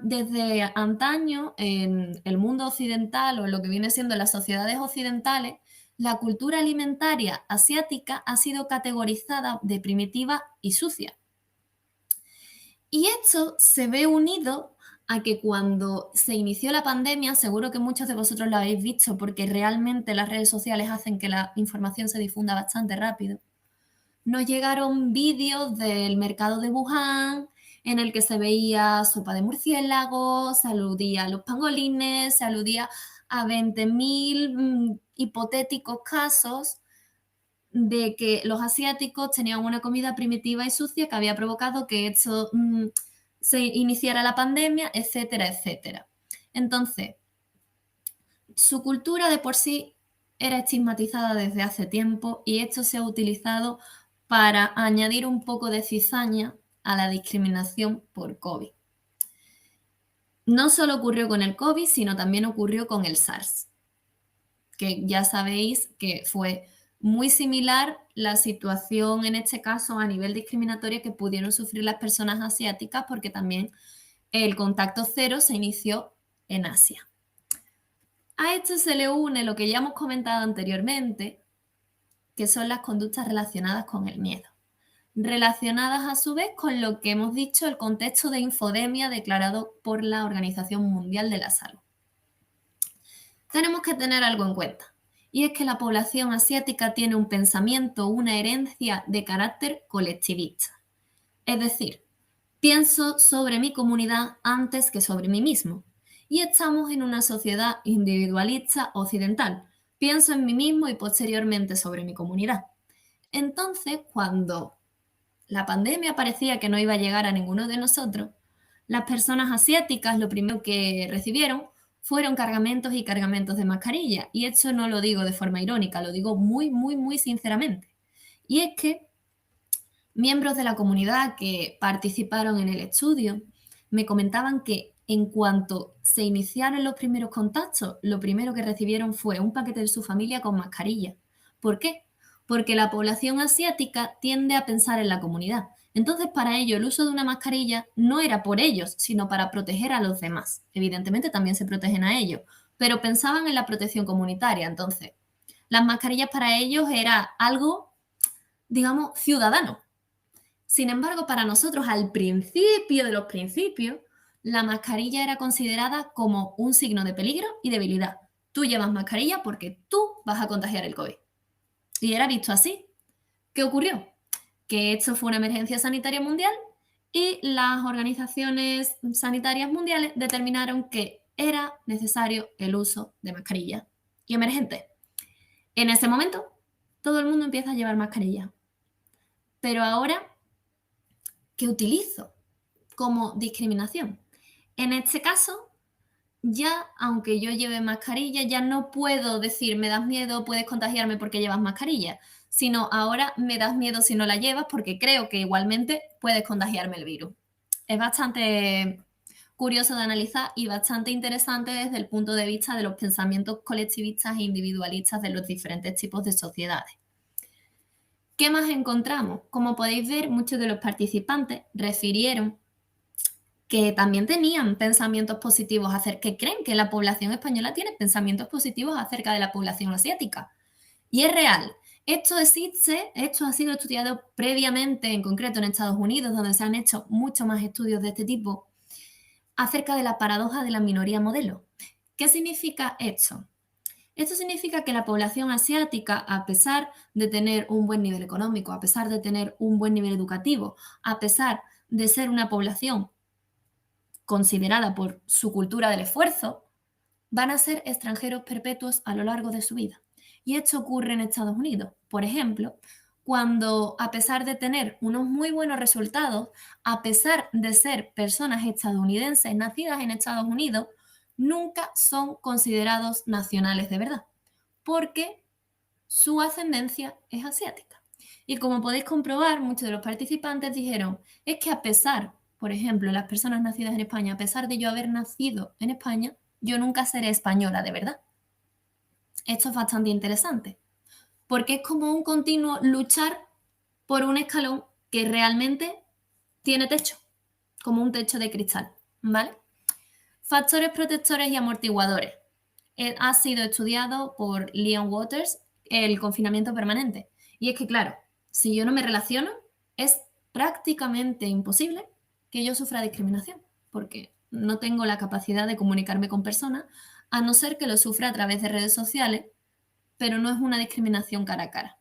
Desde antaño, en el mundo occidental o lo que viene siendo las sociedades occidentales, la cultura alimentaria asiática ha sido categorizada de primitiva y sucia. Y esto se ve unido a que cuando se inició la pandemia, seguro que muchos de vosotros lo habéis visto porque realmente las redes sociales hacen que la información se difunda bastante rápido. Nos llegaron vídeos del mercado de Wuhan en el que se veía sopa de murciélago, se aludía a los pangolines, se aludía a 20.000 hipotéticos casos de que los asiáticos tenían una comida primitiva y sucia que había provocado que esto se iniciara la pandemia, etcétera, etcétera. Entonces, su cultura de por sí era estigmatizada desde hace tiempo y esto se ha utilizado para añadir un poco de cizaña a la discriminación por COVID. No solo ocurrió con el COVID, sino también ocurrió con el SARS, que ya sabéis que fue muy similar la situación en este caso a nivel discriminatorio que pudieron sufrir las personas asiáticas porque también el contacto cero se inició en Asia. A esto se le une lo que ya hemos comentado anteriormente, que son las conductas relacionadas con el miedo, relacionadas a su vez con lo que hemos dicho, el contexto de infodemia declarado por la Organización Mundial de la Salud. Tenemos que tener algo en cuenta, y es que la población asiática tiene un pensamiento, una herencia de carácter colectivista. Es decir, pienso sobre mi comunidad antes que sobre mí mismo. Y estamos en una sociedad individualista occidental. Pienso en mí mismo y posteriormente sobre mi comunidad. Entonces, cuando la pandemia parecía que no iba a llegar a ninguno de nosotros, las personas asiáticas lo primero que recibieron fueron cargamentos y cargamentos de mascarilla. Y esto no lo digo de forma irónica, lo digo muy, muy, muy sinceramente. Y es que miembros de la comunidad que participaron en el estudio me comentaban que en cuanto se iniciaron los primeros contactos, lo primero que recibieron fue un paquete de su familia con mascarilla. ¿Por qué? Porque la población asiática tiende a pensar en la comunidad. Entonces, para ello, el uso de una mascarilla no era por ellos, sino para proteger a los demás. Evidentemente, también se protegen a ellos, pero pensaban en la protección comunitaria. Entonces, las mascarillas para ellos era algo, digamos, ciudadano. Sin embargo, para nosotros, al principio de los principios, la mascarilla era considerada como un signo de peligro y debilidad. Tú llevas mascarilla porque tú vas a contagiar el COVID. Y era visto así. ¿Qué ocurrió? Que esto fue una emergencia sanitaria mundial y las organizaciones sanitarias mundiales determinaron que era necesario el uso de mascarilla y emergente. En ese momento, todo el mundo empieza a llevar mascarilla. Pero ahora, ¿qué utilizo como discriminación? En este caso, ya, aunque yo lleve mascarilla, ya no puedo decir me das miedo, puedes contagiarme porque llevas mascarilla, sino ahora me das miedo si no la llevas porque creo que igualmente puedes contagiarme el virus. Es bastante curioso de analizar y bastante interesante desde el punto de vista de los pensamientos colectivistas e individualistas de los diferentes tipos de sociedades. ¿Qué más encontramos? Como podéis ver, muchos de los participantes refirieron que también tenían pensamientos positivos acerca, que creen que la población española tiene pensamientos positivos acerca de la población asiática. Y es real. Esto existe, esto ha sido estudiado previamente, en concreto en Estados Unidos, donde se han hecho muchos más estudios de este tipo, acerca de la paradoja de la minoría modelo. ¿Qué significa esto? Esto significa que la población asiática, a pesar de tener un buen nivel económico, a pesar de tener un buen nivel educativo, a pesar de ser una población considerada por su cultura del esfuerzo, van a ser extranjeros perpetuos a lo largo de su vida. Y esto ocurre en Estados Unidos. Por ejemplo, cuando a pesar de tener unos muy buenos resultados, a pesar de ser personas estadounidenses nacidas en Estados Unidos, nunca son considerados nacionales de verdad, porque su ascendencia es asiática. Y como podéis comprobar, muchos de los participantes dijeron, es que a pesar, por ejemplo, las personas nacidas en España, a pesar de yo haber nacido en España, yo nunca seré española de verdad. Esto es bastante interesante, porque es como un continuo luchar por un escalón que realmente tiene techo, como un techo de cristal. ¿vale? Factores protectores y amortiguadores. Ha sido estudiado por Leon Waters el confinamiento permanente. Y es que, claro, si yo no me relaciono, es prácticamente imposible que yo sufra discriminación, porque no tengo la capacidad de comunicarme con personas, a no ser que lo sufra a través de redes sociales, pero no es una discriminación cara a cara.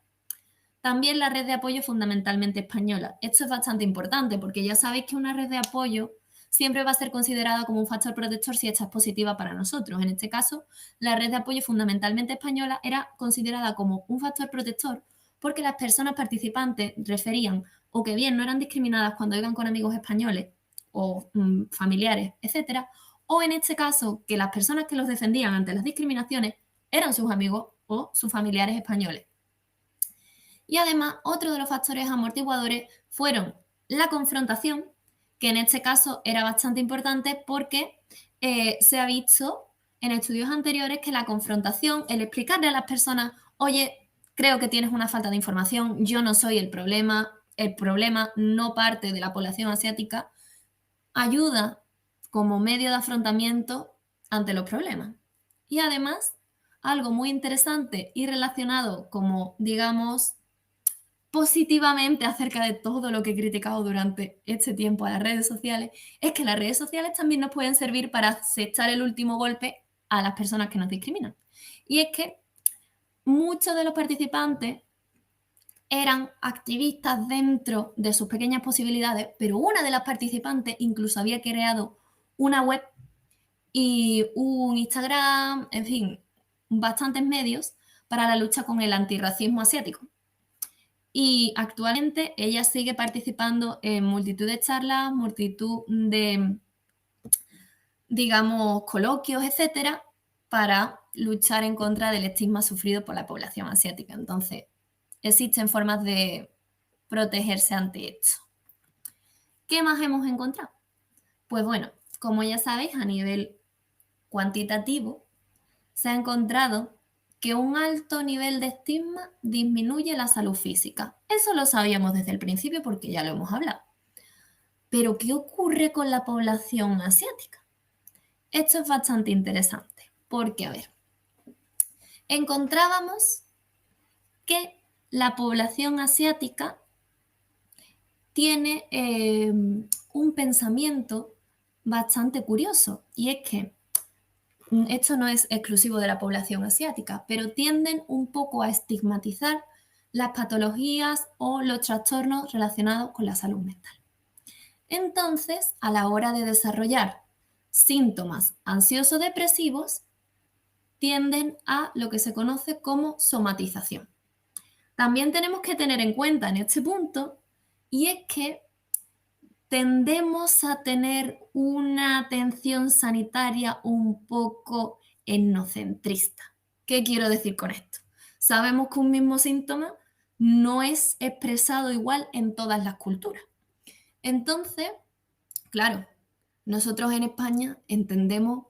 También la red de apoyo fundamentalmente española. Esto es bastante importante porque ya sabéis que una red de apoyo siempre va a ser considerada como un factor protector si esta es positiva para nosotros. En este caso, la red de apoyo fundamentalmente española era considerada como un factor protector porque las personas participantes referían o que bien no eran discriminadas cuando iban con amigos españoles o familiares, etcétera, o en este caso que las personas que los defendían ante las discriminaciones eran sus amigos o sus familiares españoles. Y además, otro de los factores amortiguadores fueron la confrontación, que en este caso era bastante importante porque se ha visto en estudios anteriores que la confrontación, el explicarle a las personas, oye, creo que tienes una falta de información, yo no soy el problema no parte de la población asiática, ayuda como medio de afrontamiento ante los problemas. Y además, algo muy interesante y relacionado como, digamos, positivamente acerca de todo lo que he criticado durante este tiempo a las redes sociales, es que las redes sociales también nos pueden servir para asestar el último golpe a las personas que nos discriminan. Y es que muchos de los participantes eran activistas dentro de sus pequeñas posibilidades, pero una de las participantes incluso había creado una web y un Instagram, en fin, bastantes medios para la lucha con el antirracismo asiático. Y actualmente ella sigue participando en multitud de charlas, multitud de, digamos, coloquios, etcétera, para luchar en contra del estigma sufrido por la población asiática. Entonces, existen formas de protegerse ante esto. ¿Qué más hemos encontrado? Pues bueno, como ya sabéis, a nivel cuantitativo, se ha encontrado que un alto nivel de estigma disminuye la salud física. Eso lo sabíamos desde el principio porque ya lo hemos hablado. Pero, ¿qué ocurre con la población asiática? Esto es bastante interesante porque, a ver, encontrábamos que la población asiática tiene un pensamiento bastante curioso y es que esto no es exclusivo de la población asiática, pero tienden un poco a estigmatizar las patologías o los trastornos relacionados con la salud mental. Entonces, a la hora de desarrollar síntomas ansioso-depresivos, tienden a lo que se conoce como somatización. También tenemos que tener en cuenta en este punto, y es que tendemos a tener una atención sanitaria un poco etnocentrista. ¿Qué quiero decir con esto? Sabemos que un mismo síntoma no es expresado igual en todas las culturas. Entonces, claro, nosotros en España entendemos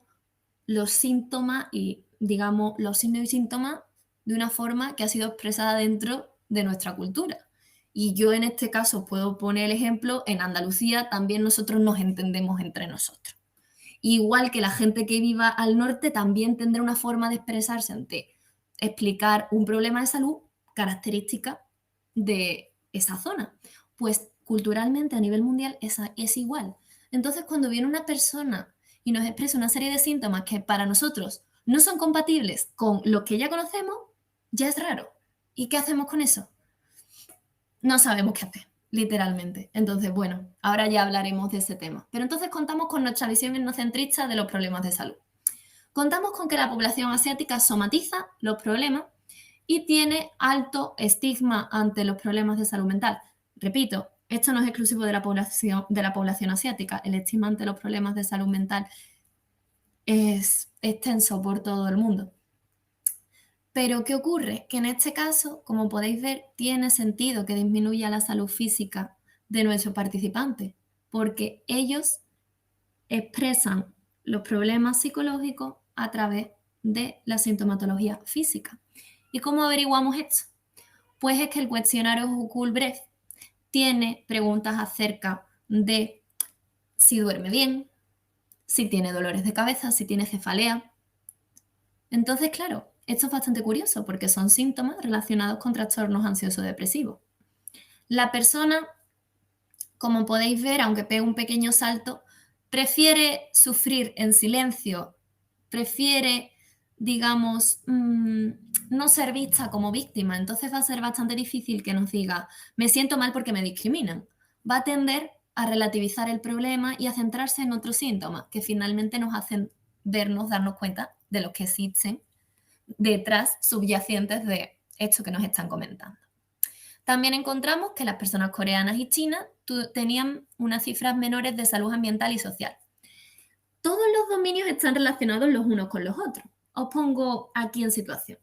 los síntomas y, digamos, los signos y síntomas de una forma que ha sido expresada dentro de nuestra cultura. Y yo en este caso puedo poner el ejemplo, en Andalucía también nosotros nos entendemos entre nosotros. Igual que la gente que viva al norte también tendrá una forma de expresarse ante explicar un problema de salud característica de esa zona. Pues culturalmente a nivel mundial es igual. Entonces cuando viene una persona y nos expresa una serie de síntomas que para nosotros no son compatibles con lo que ya conocemos, ya es raro. ¿Y qué hacemos con eso? No sabemos qué hacer, literalmente. Entonces, bueno, ahora ya hablaremos de ese tema. Pero entonces contamos con nuestra visión etnocentrista de los problemas de salud. Contamos con que la población asiática somatiza los problemas y tiene alto estigma ante los problemas de salud mental. Repito, esto no es exclusivo de la población asiática. El estigma ante los problemas de salud mental es extenso por todo el mundo. Pero, ¿qué ocurre? Que en este caso, como podéis ver, tiene sentido que disminuya la salud física de nuestros participantes, porque ellos expresan los problemas psicológicos a través de la sintomatología física. ¿Y cómo averiguamos esto? Pues es que el cuestionario Hucul-Brecht tiene preguntas acerca de si duerme bien, si tiene dolores de cabeza, si tiene cefalea. Entonces, claro, esto es bastante curioso porque son síntomas relacionados con trastornos ansioso-depresivos. La persona, como podéis ver, aunque pegue un pequeño salto, prefiere sufrir en silencio, prefiere, digamos, no ser vista como víctima. Entonces va a ser bastante difícil que nos diga, me siento mal porque me discriminan. Va a tender a relativizar el problema y a centrarse en otros síntomas que finalmente nos hacen darnos cuenta de los que existen detrás subyacentes de esto que nos están comentando. También encontramos que las personas coreanas y chinas tenían unas cifras menores de salud ambiental y social. Todos los dominios están relacionados los unos con los otros. Os pongo aquí en situación.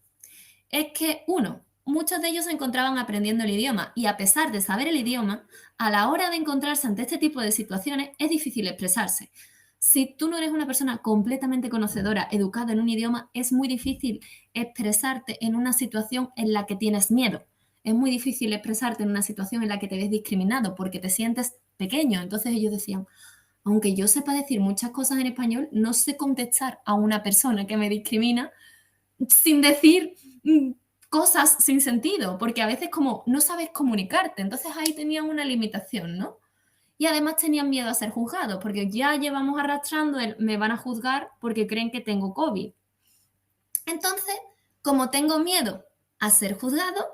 Es que, uno, muchos de ellos se encontraban aprendiendo el idioma y a pesar de saber el idioma, a la hora de encontrarse ante este tipo de situaciones es difícil expresarse. Si tú no eres una persona completamente conocedora, educada en un idioma, es muy difícil expresarte en una situación en la que tienes miedo. Es muy difícil expresarte en una situación en la que te ves discriminado porque te sientes pequeño. Entonces ellos decían, aunque yo sepa decir muchas cosas en español, no sé contestar a una persona que me discrimina sin decir cosas sin sentido, porque a veces como no sabes comunicarte, entonces ahí tenían una limitación, ¿no? Y además tenían miedo a ser juzgados, porque ya llevamos arrastrando me van a juzgar porque creen que tengo COVID. Entonces, como tengo miedo a ser juzgado,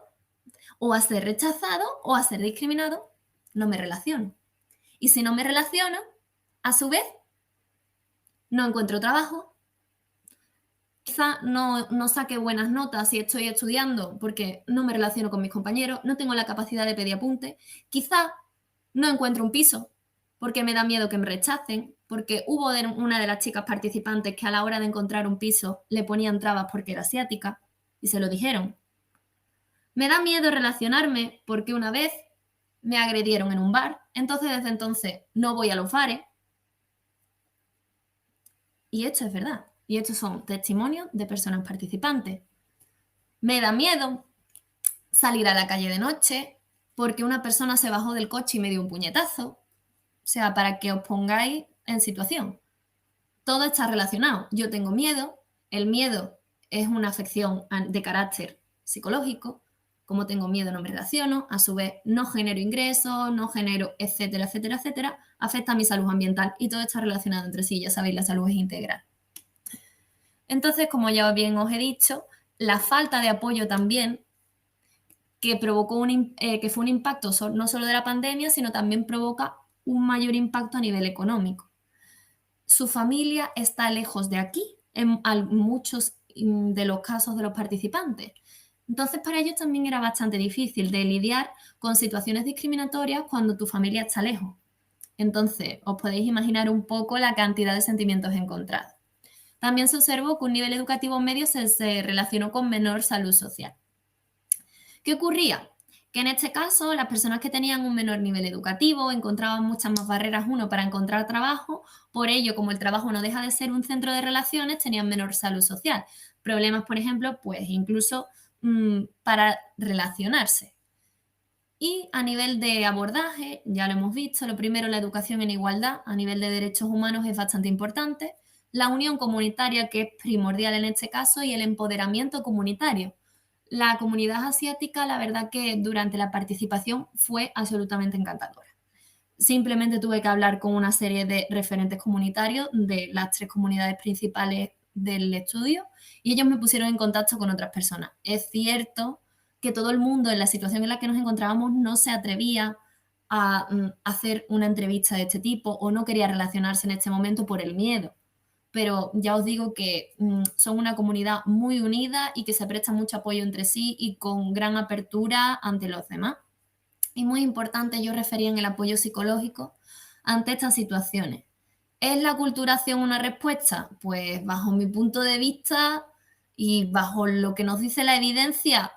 o a ser rechazado, o a ser discriminado, no me relaciono. Y si no me relaciono, a su vez, no encuentro trabajo, quizá no saque buenas notas si estoy estudiando porque no me relaciono con mis compañeros, no tengo la capacidad de pedir apunte, quizá no encuentro un piso porque me da miedo que me rechacen, porque hubo una de las chicas participantes que a la hora de encontrar un piso le ponían trabas porque era asiática y se lo dijeron. Me da miedo relacionarme porque una vez me agredieron en un bar, entonces desde entonces no voy a los bares. Y esto es verdad. Y estos son testimonios de personas participantes. Me da miedo salir a la calle de noche porque una persona se bajó del coche y me dio un puñetazo. O sea, para que os pongáis en situación. Todo está relacionado. Yo tengo miedo, el miedo es una afección de carácter psicológico. Como tengo miedo no me relaciono, a su vez no genero ingresos, no genero, etcétera, etcétera, etcétera, afecta a mi salud ambiental y todo está relacionado entre sí. Ya sabéis, la salud es integral. Entonces, como ya bien os he dicho, la falta de apoyo también, que provocó que fue un impacto no solo de la pandemia, sino también provoca un mayor impacto a nivel económico. Su familia está lejos de aquí, en muchos de los casos de los participantes. Entonces, para ellos también era bastante difícil de lidiar con situaciones discriminatorias cuando tu familia está lejos. Entonces, os podéis imaginar un poco la cantidad de sentimientos encontrados. También se observó que un nivel educativo medio se relacionó con menor salud social. ¿Qué ocurría? Que en este caso las personas que tenían un menor nivel educativo encontraban muchas más barreras, uno, para encontrar trabajo, por ello, como el trabajo no deja de ser un centro de relaciones, tenían menor salud social. Problemas, por ejemplo, pues incluso para relacionarse. Y a nivel de abordaje, ya lo hemos visto, lo primero, la educación en igualdad a nivel de derechos humanos es bastante importante, la unión comunitaria, que es primordial en este caso, y el empoderamiento comunitario. La comunidad asiática, la verdad que durante la participación fue absolutamente encantadora. Simplemente tuve que hablar con una serie de referentes comunitarios de las 3 comunidades principales del estudio y ellos me pusieron en contacto con otras personas. Es cierto que todo el mundo en la situación en la que nos encontrábamos no se atrevía a hacer una entrevista de este tipo o no quería relacionarse en este momento por el miedo. Pero ya os digo que son una comunidad muy unida y que se presta mucho apoyo entre sí y con gran apertura ante los demás. Y muy importante, ellos referían el apoyo psicológico ante estas situaciones. ¿Es la aculturación una respuesta? Pues bajo mi punto de vista y bajo lo que nos dice la evidencia,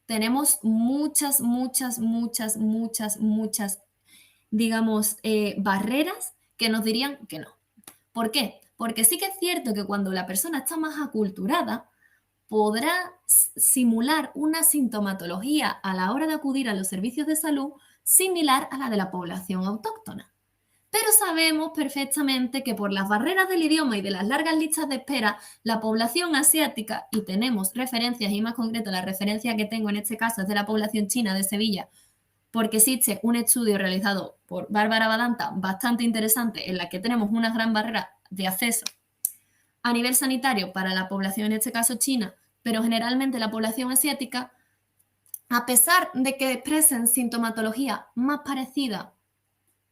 tenemos muchas, digamos, barreras que nos dirían que no. ¿Por qué? Porque sí que es cierto que cuando la persona está más aculturada, podrá simular una sintomatología a la hora de acudir a los servicios de salud similar a la de la población autóctona. Pero sabemos perfectamente que por las barreras del idioma y de las largas listas de espera, la población asiática, y tenemos referencias, y más concreto la referencia que tengo en este caso es de la población china de Sevilla, porque existe un estudio realizado por Bárbara Badanta bastante interesante en la que tenemos una gran barrera de acceso a nivel sanitario para la población, en este caso china, pero generalmente la población asiática, a pesar de que expresen sintomatología más parecida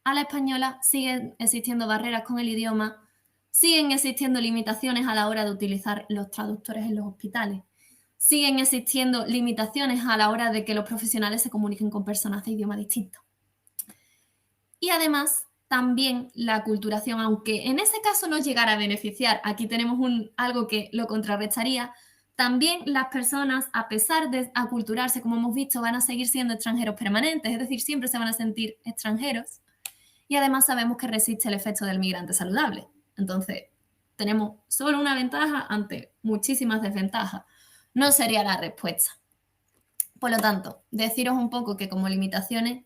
a la española, siguen existiendo barreras con el idioma, siguen existiendo limitaciones a la hora de utilizar los traductores en los hospitales, siguen existiendo limitaciones a la hora de que los profesionales se comuniquen con personas de idioma distinto. Y además, también la aculturación, aunque en ese caso no llegara a beneficiar, aquí tenemos algo que lo contrarrestaría, también las personas, a pesar de aculturarse, como hemos visto, van a seguir siendo extranjeros permanentes, es decir, siempre se van a sentir extranjeros. Y además sabemos que resiste el efecto del migrante saludable. Entonces, tenemos solo una ventaja ante muchísimas desventajas. No sería la respuesta. Por lo tanto, deciros un poco que como limitaciones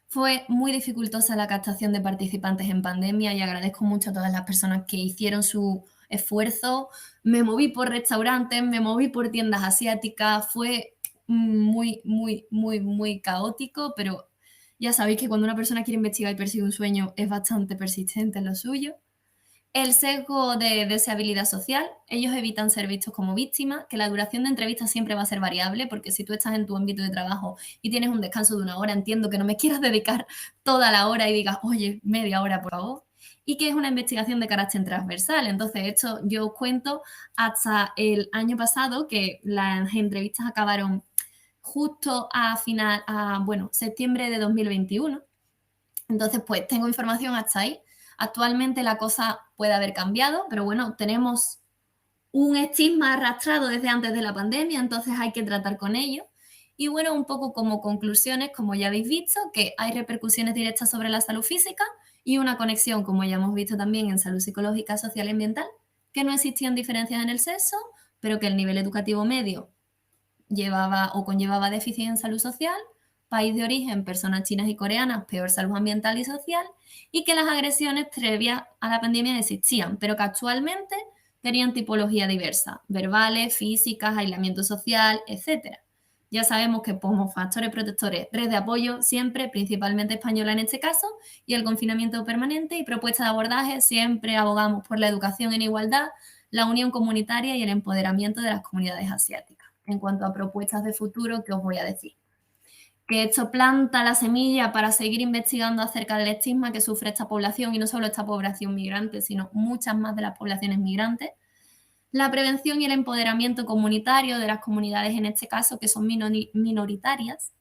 fue muy dificultosa la captación de participantes en pandemia y agradezco mucho a todas las personas que hicieron su esfuerzo. Me moví por restaurantes, me moví por tiendas asiáticas, fue muy, muy, muy, muy caótico, pero ya sabéis que cuando una persona quiere investigar y persigue un sueño es bastante persistente en lo suyo. El sesgo de deseabilidad social, ellos evitan ser vistos como víctimas, que la duración de entrevistas siempre va a ser variable, porque si tú estás en tu ámbito de trabajo y tienes un descanso de 1 hora, entiendo que no me quieras dedicar toda la hora y digas, oye, media hora, por favor. Y que es una investigación de carácter transversal. Entonces, esto yo os cuento hasta el año pasado, que las entrevistas acabaron justo septiembre de 2021. Entonces, pues tengo información hasta ahí. Actualmente la cosa puede haber cambiado, pero bueno, tenemos un estigma arrastrado desde antes de la pandemia, entonces hay que tratar con ello. Y bueno, un poco como conclusiones, como ya habéis visto, que hay repercusiones directas sobre la salud física y una conexión, como ya hemos visto también en salud psicológica, social y ambiental, que no existían diferencias en el sexo, pero que el nivel educativo medio llevaba o conllevaba déficit en salud social, país de origen, personas chinas y coreanas, peor salud ambiental y social, y que las agresiones previas a la pandemia existían, pero que actualmente tenían tipología diversa, verbales, físicas, aislamiento social, etc. Ya sabemos que como factores protectores, red de apoyo siempre, principalmente española en este caso, y el confinamiento permanente y propuesta de abordaje, siempre abogamos por la educación en igualdad, la unión comunitaria y el empoderamiento de las comunidades asiáticas. En cuanto a propuestas de futuro, ¿qué os voy a decir? Que esto planta la semilla para seguir investigando acerca del estigma que sufre esta población, y no solo esta población migrante, sino muchas más de las poblaciones migrantes. La prevención y el empoderamiento comunitario de las comunidades, en este caso, que son minoritarias.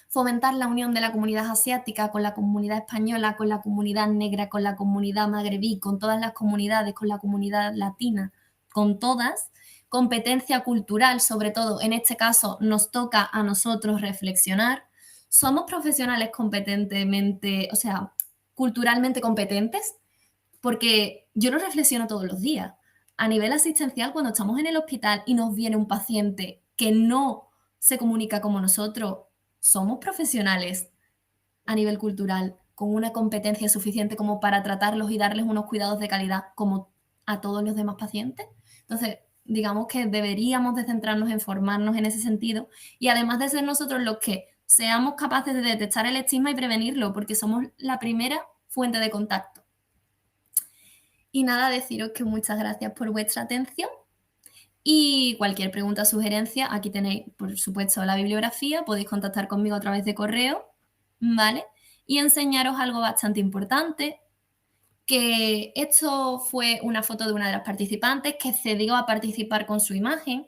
Fomentar la unión de la comunidad asiática con la comunidad española, con la comunidad negra, con la comunidad magrebí, con todas las comunidades, con la comunidad latina, con todas. Competencia cultural, sobre todo, en este caso nos toca a nosotros reflexionar. ¿Somos profesionales competentemente, o sea, culturalmente competentes? Porque yo lo reflexiono todos los días. A nivel asistencial, cuando estamos en el hospital y nos viene un paciente que no se comunica como nosotros, ¿somos profesionales a nivel cultural con una competencia suficiente como para tratarlos y darles unos cuidados de calidad como a todos los demás pacientes? Entonces, digamos que deberíamos de centrarnos en formarnos en ese sentido y además de ser nosotros los que seamos capaces de detectar el estigma y prevenirlo, porque somos la primera fuente de contacto. Y nada, deciros que muchas gracias por vuestra atención. Y cualquier pregunta o sugerencia, aquí tenéis, por supuesto, la bibliografía, podéis contactar conmigo a través de correo, ¿vale? Y enseñaros algo bastante importante, que esto fue una foto de una de las participantes que cedió a participar con su imagen,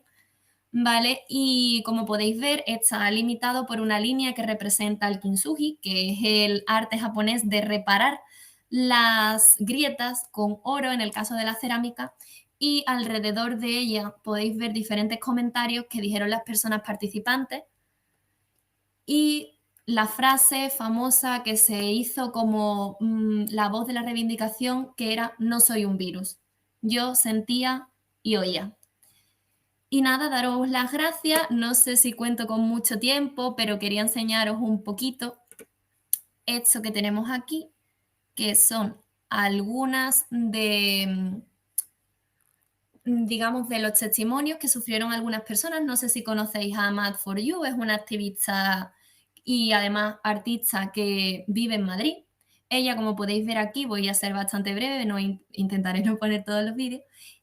¿vale? Y como podéis ver, está limitado por una línea que representa el kintsugi, que es el arte japonés de reparar las grietas con oro en el caso de la cerámica, y alrededor de ella podéis ver diferentes comentarios que dijeron las personas participantes y la frase famosa que se hizo como la voz de la reivindicación, que era no soy un virus, yo sentía y oía. Y nada, daros las gracias, no sé si cuento con mucho tiempo, pero quería enseñaros un poquito esto que tenemos aquí, que son algunas digamos, de los testimonios que sufrieron algunas personas. No sé si conocéis a Mad for You, es una activista y además artista que vive en Madrid. Ella, como podéis ver aquí, voy a ser bastante breve, no intentaré no poner todos los vídeos.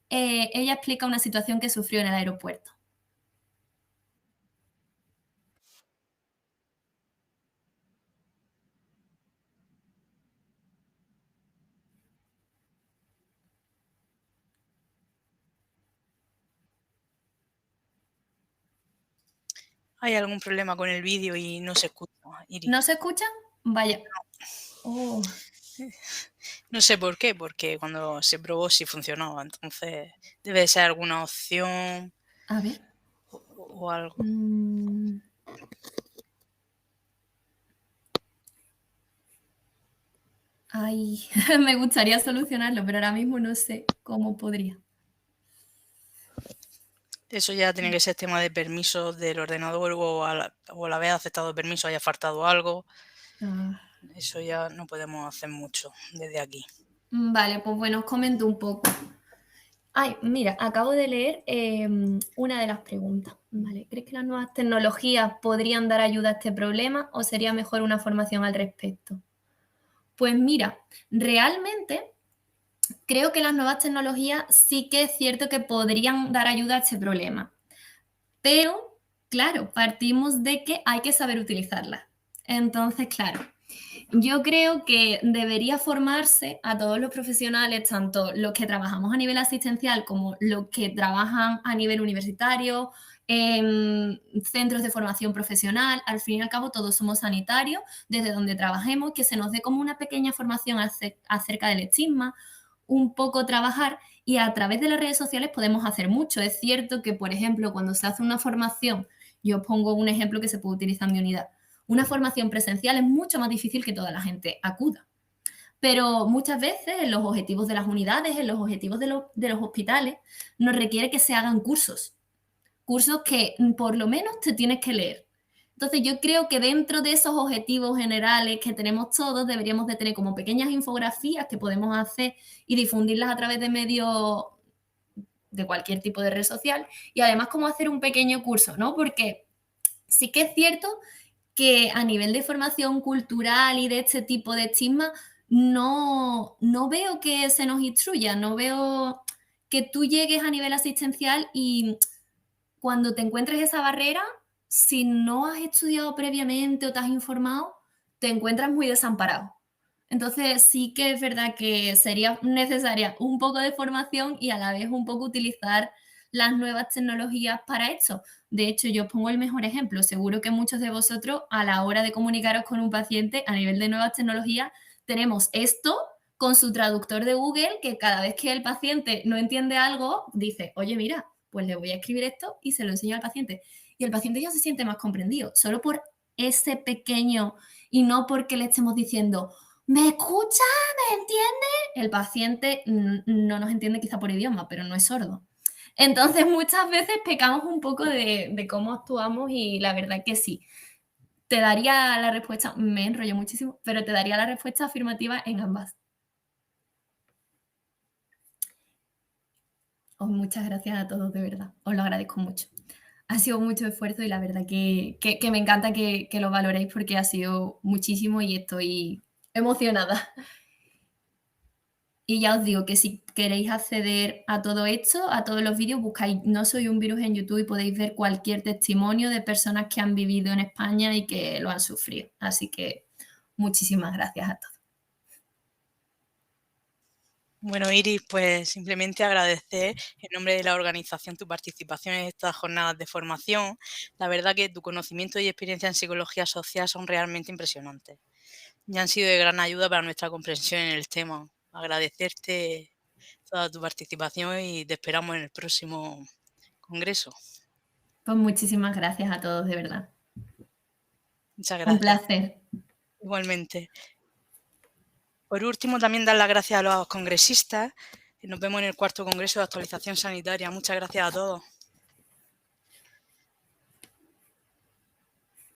Ella explica una situación que sufrió en el aeropuerto. ¿Hay algún problema con el vídeo y no se escucha, Iris? ¿No se escuchan? Vaya. Oh, No sé por qué, porque cuando se probó sí funcionaba, entonces debe ser alguna opción a ver. o algo. Ay, me gustaría solucionarlo, pero ahora mismo no sé cómo podría. Eso ya tiene que ser tema de permisos del ordenador o al haber aceptado permiso haya faltado algo. Ah. Eso ya no podemos hacer mucho desde aquí. Vale, pues bueno, os comento un poco. Ay, mira, acabo de leer una de las preguntas. Vale, ¿crees que las nuevas tecnologías podrían dar ayuda a este problema o sería mejor una formación al respecto? Pues mira, realmente creo que las nuevas tecnologías sí que es cierto que podrían dar ayuda a este problema. Pero, claro, partimos de que hay que saber utilizarlas. Entonces, claro, yo creo que debería formarse a todos los profesionales, tanto los que trabajamos a nivel asistencial como los que trabajan a nivel universitario, en centros de formación profesional. Al fin y al cabo, todos somos sanitarios, desde donde trabajemos, que se nos dé como una pequeña formación acerca del estigma, un poco trabajar y a través de las redes sociales podemos hacer mucho. Es cierto que, por ejemplo, cuando se hace una formación, yo os pongo un ejemplo que se puede utilizar en mi unidad, una formación presencial es mucho más difícil que toda la gente acuda. Pero muchas veces en los objetivos de las unidades, en los objetivos de los hospitales, nos requiere que se hagan cursos. Cursos que por lo menos te tienes que leer. Entonces yo creo que dentro de esos objetivos generales que tenemos todos, deberíamos de tener como pequeñas infografías que podemos hacer y difundirlas a través de medios de cualquier tipo de red social y además como hacer un pequeño curso, ¿no? Porque sí que es cierto que a nivel de formación cultural y de este tipo de estigma, no veo que se nos instruya, no veo que tú llegues a nivel asistencial y cuando te encuentres esa barrera, si no has estudiado previamente o te has informado, te encuentras muy desamparado. Entonces sí que es verdad que sería necesaria un poco de formación y a la vez un poco utilizar las nuevas tecnologías para esto. De hecho, yo os pongo el mejor ejemplo. Seguro que muchos de vosotros a la hora de comunicaros con un paciente a nivel de nuevas tecnologías, tenemos esto con su traductor de Google, que cada vez que el paciente no entiende algo, dice, oye, mira, pues le voy a escribir esto y se lo enseño al paciente. Y el paciente ya se siente más comprendido, solo por ese pequeño y no porque le estemos diciendo, ¿me escucha? ¿Me entiende? El paciente no nos entiende quizá por idioma, pero no es sordo. Entonces muchas veces pecamos un poco de cómo actuamos y la verdad que sí. Te daría la respuesta, me enrollo muchísimo, pero te daría la respuesta afirmativa en ambas. Muchas gracias a todos, de verdad. Os lo agradezco mucho. Ha sido mucho esfuerzo y la verdad que me encanta que lo valoréis porque ha sido muchísimo y estoy emocionada. Y ya os digo que si queréis acceder a todo esto, a todos los vídeos, buscáis No soy un virus en YouTube y podéis ver cualquier testimonio de personas que han vivido en España y que lo han sufrido. Así que muchísimas gracias a todos. Bueno, Iris, pues simplemente agradecer en nombre de la organización tu participación en estas jornadas de formación. La verdad que tu conocimiento y experiencia en psicología social son realmente impresionantes y han sido de gran ayuda para nuestra comprensión en el tema. Agradecerte toda tu participación y te esperamos en el próximo congreso. Pues muchísimas gracias a todos, de verdad. Muchas Un gracias. placer. Igualmente. Por último, también dar las gracias a los congresistas. Nos vemos en el cuarto Congreso de Actualización Sanitaria. Muchas gracias a todos.